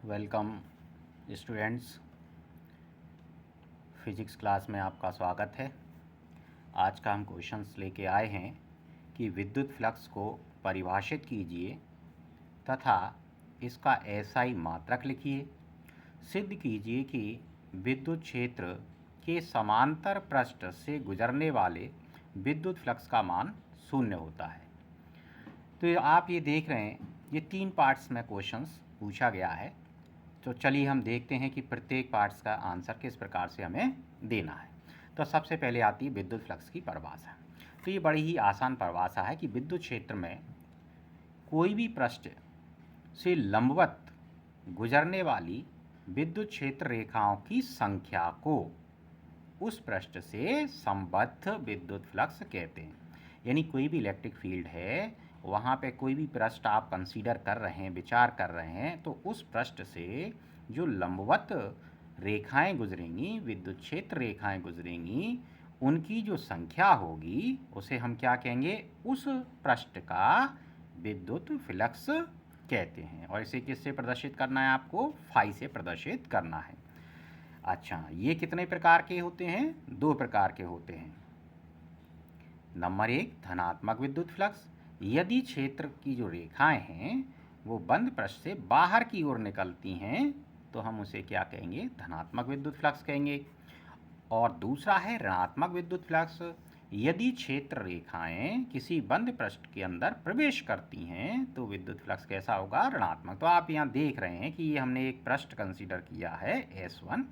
Welcome students, physics class में आपका स्वागत है। आज का हम क्वेश्चंस लेके आए हैं कि विद्युत फ्लक्स को परिभाषित कीजिए तथा इसका एसआई मात्रक लिखिए। सिद्ध कीजिए कि विद्युत क्षेत्र के समांतर पृष्ठ से गुजरने वाले विद्युत फ्लक्स का मान शून्य होता है। तो आप ये देख रहे हैं, ये 3 पार्ट्स में क्वेश्चंस पूछा गया है। तो चलिए हम देखते हैं कि प्रत्येक पार्ट्स का आंसर किस प्रकार से हमें देना है। तो सबसे पहले आती है विद्युत फ्लक्स की परिभाषा। तो ये बड़ी ही आसान परिभाषा है कि विद्युत क्षेत्र में कोई भी पृष्ठ से लंबवत गुजरने वाली विद्युत क्षेत्र रेखाओं की संख्या को उस पृष्ठ से संबद्ध विद्युत फ्लक्स कहते हैं। यानी कोई भी इलेक्ट्रिक फील्ड है, वहाँ पे कोई भी पृष्ठ आप कंसीडर कर रहे हैं, विचार कर रहे हैं, तो उस पृष्ठ से जो लंबवत रेखाएं गुजरेंगी, विद्युत क्षेत्र रेखाएं गुजरेंगी, उनकी जो संख्या होगी उसे हम क्या कहेंगे? उस पृष्ठ का विद्युत फ्लक्स कहते हैं। और इसे किससे प्रदर्शित करना है? आपको फाई से प्रदर्शित करना है। अच्छा, ये कितने प्रकार के होते हैं? 2 प्रकार के होते हैं। नंबर 1, धनात्मक विद्युत फ्लक्स। यदि क्षेत्र की जो रेखाएं हैं वो बंद पृष्ठ से बाहर की ओर निकलती हैं तो हम उसे क्या कहेंगे? धनात्मक विद्युत फ्लक्स कहेंगे। और दूसरा है ऋणात्मक विद्युत फ्लक्स। यदि क्षेत्र रेखाएं किसी बंद पृष्ठ के अंदर प्रवेश करती हैं तो विद्युत फ्लक्स कैसा होगा? ऋणात्मक। तो आप यहाँ देख रहे हैं कि ये हमने एक पृष्ठ कंसीडर किया है S1,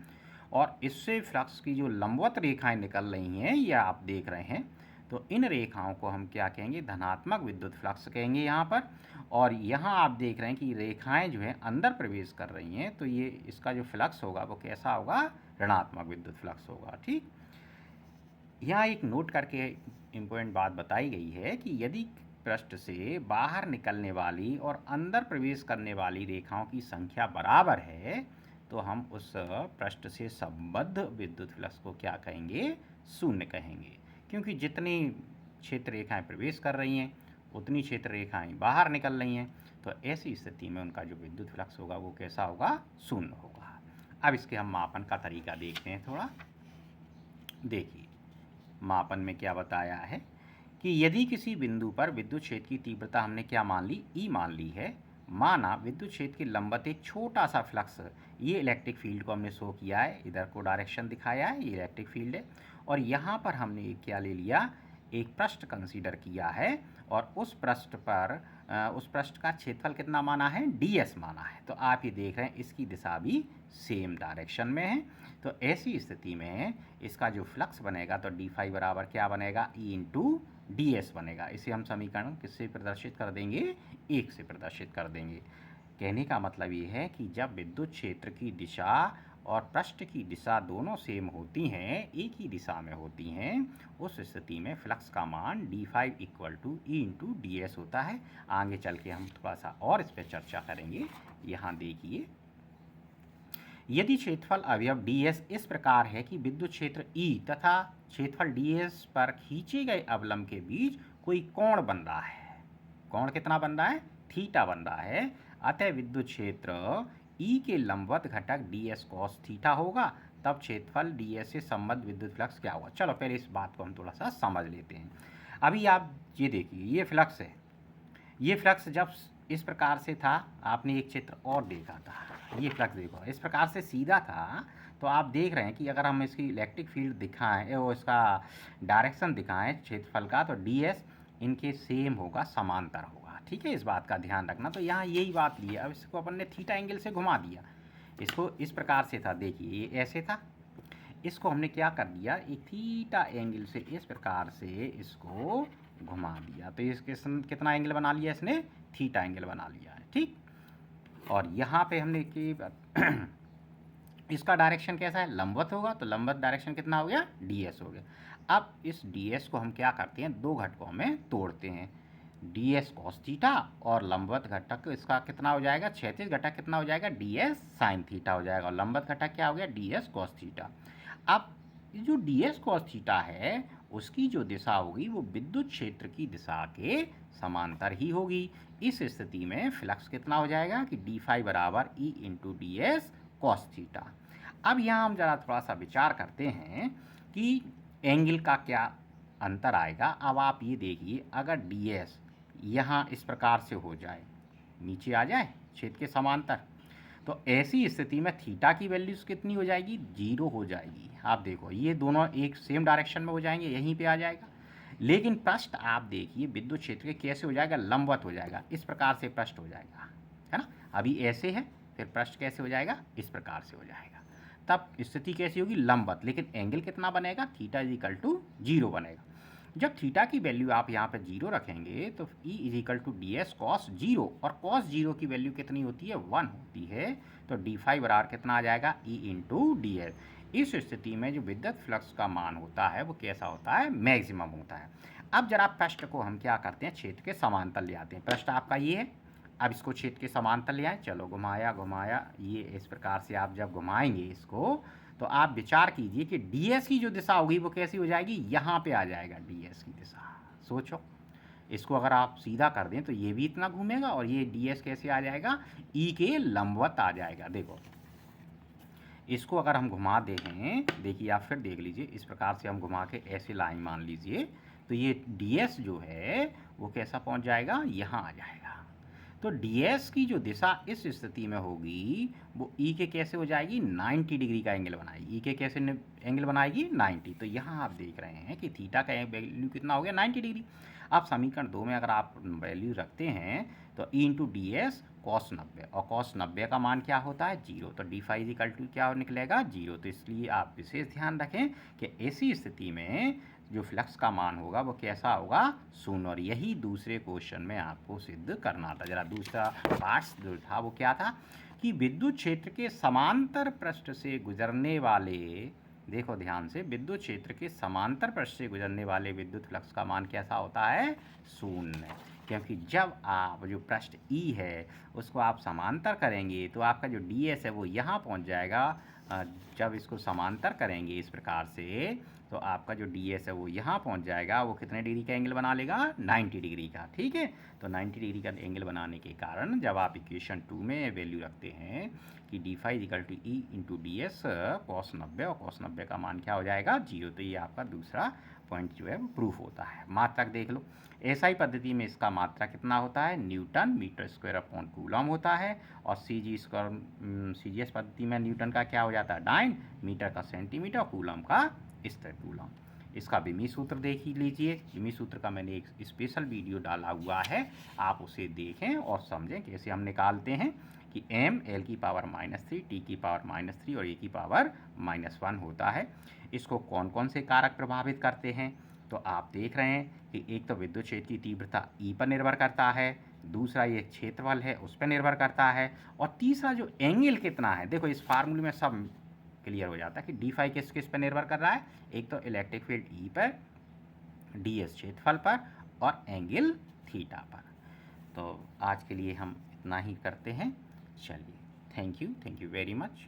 और इससे फ्लक्स की जो लंबवत रेखाएं निकल रही हैं ये आप देख रहे हैं। तो इन रेखाओं को हम क्या कहेंगे? धनात्मक विद्युत फ्लक्स कहेंगे यहाँ पर। और यहाँ आप देख रहे हैं कि रेखाएं जो है अंदर प्रवेश कर रही हैं, तो ये इसका जो फ्लक्स होगा वो कैसा होगा? ऋणात्मक विद्युत फ्लक्स होगा। ठीक, यहाँ एक नोट करके इम्पोर्टेंट बात बताई गई है कि यदि पृष्ठ से बाहर निकलने वाली और अंदर प्रवेश करने वाली रेखाओं की संख्या बराबर है तो हम उस पृष्ठ से संबद्ध विद्युत फ्लक्स को क्या कहेंगे? शून्य कहेंगे। क्योंकि जितनी क्षेत्र रेखाएं प्रवेश कर रही हैं उतनी क्षेत्र रेखाएं बाहर निकल रही हैं, तो ऐसी स्थिति में उनका जो विद्युत फ्लक्स होगा वो कैसा होगा? शून्य होगा। अब इसके हम मापन का तरीका देखते हैं थोड़ा। देखिए, मापन में क्या बताया है कि यदि किसी बिंदु पर विद्युत क्षेत्र की तीव्रता हमने क्या मान ली? E मान ली है। माना विद्युत क्षेत्र के लंबवत एक छोटा सा फ्लक्स, ये इलेक्ट्रिक फील्ड को हमने शो किया है, इधर को डायरेक्शन दिखाया है, ये इलेक्ट्रिक फील्ड है। और यहाँ पर हमने क्या ले लिया? एक पृष्ठ कंसीडर किया है, और उस पृष्ठ पर उस पृष्ठ का क्षेत्रफल कितना माना है? ds माना है। तो आप ये देख रहे हैं इसकी दिशा भी सेम डायरेक्शन में है। तो ऐसी स्थिति में इसका जो फ्लक्स बनेगा तो डी फाई बराबर क्या बनेगा? E इंटू ds बनेगा। इसे हम समीकरण किससे प्रदर्शित कर देंगे? 1 से प्रदर्शित कर देंगे। कहने का मतलब ये है कि जब विद्युत क्षेत्र की दिशा और पृष्ठ की दिशा दोनों सेम होती हैं, एक ही दिशा में होती हैं, उस स्थिति में फ्लक्स का मान d5 equal to E into ds होता है। आगे चल के हम थोड़ा सा और इस पर चर्चा करेंगे। यहाँ देखिए, यदि क्षेत्रफल अवयव ds इस प्रकार है कि विद्युत क्षेत्र E तथा क्षेत्रफल ds पर खींचे गए अवलंब के बीच कोई कोण बन रहा है। कोण कितना बन रहा है? थीटा बन रहा है। अतः विद्युत क्षेत्र E के लंबवत घटक ds cos थीटा होगा। तब क्षेत्रफल ds से संबद्ध विद्युत फ्लक्स क्या होगा? चलो पहले इस बात को हम थोड़ा सा समझ लेते हैं। अभी आप ये देखिए, ये फ्लक्स है। ये फ्लक्स जब इस प्रकार से था, आपने एक चित्र और देखा था, ये फ्लक्स देखो इस प्रकार से सीधा था, तो आप देख रहे हैं कि अगर हम इसकी इलेक्ट्रिक फील्ड दिखाएं, वो इसका डायरेक्शन दिखाएं क्षेत्रफल का, तो ds इनके सेम होगा, समांतर होगा। ठीक है, इस बात का ध्यान रखना। तो यहाँ यही बात ली है। अब इसको अपन ने थीटा एंगल से घुमा दिया। इसको इस प्रकार से था, देखिए ये ऐसे था, इसको हमने क्या कर दिया? एक थीटा एंगल से इस प्रकार से इसको घुमा दिया। तो इसके कितना एंगल बना लिया? इसने थीटा एंगल बना लिया है। ठीक, और यहाँ पे हमने कि इसका डायरेक्शन कैसा है? लंबवत होगा, तो लंबवत डायरेक्शन कितना हो गया? ds हो गया। अब इस ds को हम क्या करते हैं? 2 घटकों में तोड़ते हैं। ds cos थीटा और लंबवत घटक इसका कितना हो जाएगा? क्षैतिज घटक कितना हो जाएगा? ds sin थीटा हो जाएगा। और लंबवत घटक क्या हो गया? ds cos theta. अब जो ds cos थीटा है उसकी जो दिशा होगी वो विद्युत क्षेत्र की दिशा के समांतर ही होगी। इस स्थिति में फ्लक्स कितना हो जाएगा कि डी फाई बराबर ई into D S cos theta. अब यहाँ हम ज़रा थोड़ा सा विचार करते हैं कि एंगल का क्या अंतर आएगा। अब आप ये देखिए, अगर डी एस यहाँ इस प्रकार से हो जाए, नीचे आ जाए छेद के समांतर, तो ऐसी स्थिति में थीटा की वैल्यूज कितनी हो जाएगी, 0 हो जाएगी। आप देखो ये दोनों एक सेम डायरेक्शन में हो जाएंगे, यहीं पे आ जाएगा। लेकिन पृष्ठ आप देखिए विद्युत क्षेत्र के कैसे हो जाएगा, लंबवत हो जाएगा, इस प्रकार से पृष्ठ हो जाएगा, है ना। अभी ऐसे है, फिर पृष्ठ कैसे हो जाएगा, इस प्रकार से हो जाएगा। तब स्थिति कैसी होगी, लंबवत, लेकिन एंगल कितना बनेगा, थीटा इज इक्वल टू 0 बनेगा। जब थीटा की वैल्यू आप यहाँ पर 0 रखेंगे तो E is equal to D S cos 0, और कॉस 0 की वैल्यू कितनी होती है, 1 होती है। तो डी फाई बराबर कितना आ जाएगा, E इंटू डी एस। इस स्थिति में जो विद्युत फ्लक्स का मान होता है वो कैसा होता है, मैक्सिमम होता है। अब जरा पृष्ठ को हम क्या करते हैं, क्षेत्र के समांतर ले आते हैं। पृष्ठ आपका ये है, अब इसको क्षेत्र के समांतर ले आए, चलो घुमाया घुमाया, ये इस प्रकार से आप जब घुमाएंगे इसको, तो आप विचार कीजिए कि ds की जो दिशा होगी वो कैसी हो जाएगी, यहाँ पे आ जाएगा ds की दिशा। सोचो, इसको अगर आप सीधा कर दें तो ये भी इतना घूमेगा और ये ds कैसे आ जाएगा, E के लंबवत आ जाएगा। देखो इसको अगर हम घुमा दें, देखिए आप फिर देख लीजिए, इस प्रकार से हम घुमा के ऐसे लाइन मान लीजिए, तो ये ds जो है वो कैसा पहुँच जाएगा, यहाँ आ जाएगा। तो ds की जो दिशा इस स्थिति में होगी वो E के कैसे हो जाएगी, 90 डिग्री का एंगल बनाएगी। E के कैसे एंगल बनाएगी, 90। तो यहाँ आप देख रहे हैं कि थीटा का वैल्यू कितना हो गया, 90 डिग्री। अब समीकरण 2 में अगर आप वैल्यू रखते हैं तो E into D S cos 90, और कॉस 90 का मान क्या होता है, 0। तो डी फाई इक्वल टू क्या निकलेगा, 0। तो इसलिए आप विशेष ध्यान रखें कि ऐसी स्थिति में जो फ्लक्स का मान होगा वो कैसा होगा, 0। और यही दूसरे क्वेश्चन में आपको सिद्ध करना था। जरा दूसरा पार्ट जो था वो क्या था कि विद्युत क्षेत्र के समांतर पृष्ठ से गुजरने वाले, देखो ध्यान से, विद्युत क्षेत्र के समांतर पृष्ठ से गुजरने वाले विद्युत फ्लक्स का मान कैसा होता है, 0। क्योंकि जब आप जो पृष्ठ E है उसको आप समांतर करेंगे तो आपका जो ds है वो यहाँ पहुँच जाएगा। जब इसको समांतर करेंगे इस प्रकार से तो आपका जो ds है वो यहाँ पहुँच जाएगा। वो कितने डिग्री का एंगल बना लेगा, 90 डिग्री का, ठीक है। तो 90 डिग्री का एंगल बनाने के कारण जब आप इक्वेशन 2 में वैल्यू रखते हैं कि D phi equal to E into D S cos 90, और कॉस 90 का मान क्या हो जाएगा, 0। तो ये आपका दूसरा पॉइंट जो है वो प्रूफ होता है। मात्रक देख लो, एसआई पद्धति में इसका मात्रा कितना होता है, newton metre square upon coulomb होता है। और सीजीएस पद्धति में न्यूटन का क्या हो जाता है, डाइन, मीटर का सेंटीमीटर, कूलम का स्तर कूलम। इसका विमी सूत्र देख ही लीजिए। विमी सूत्र का मैंने एक स्पेशल वीडियो डाला हुआ है, आप उसे देखें और समझें कैसे हम निकालते हैं कि m l की पावर -3, t की पावर -3 और a की पावर -1 होता है। इसको कौन कौन से कारक प्रभावित करते हैं, तो आप देख रहे हैं कि एक तो विद्युत क्षेत्र की तीव्रता E पर निर्भर करता है, दूसरा ये क्षेत्रफल है उस पर निर्भर करता है, और तीसरा जो एंगल कितना है। देखो इस फार्मूले में सब क्लियर हो जाता है कि डी फाई किस किस पर निर्भर कर रहा है, एक तो इलेक्ट्रिक फील्ड E पर, ds क्षेत्रफल पर, और एंगल थीटा पर। तो आज के लिए हम इतना ही करते हैं। चलिए, थैंक यू वेरी मच।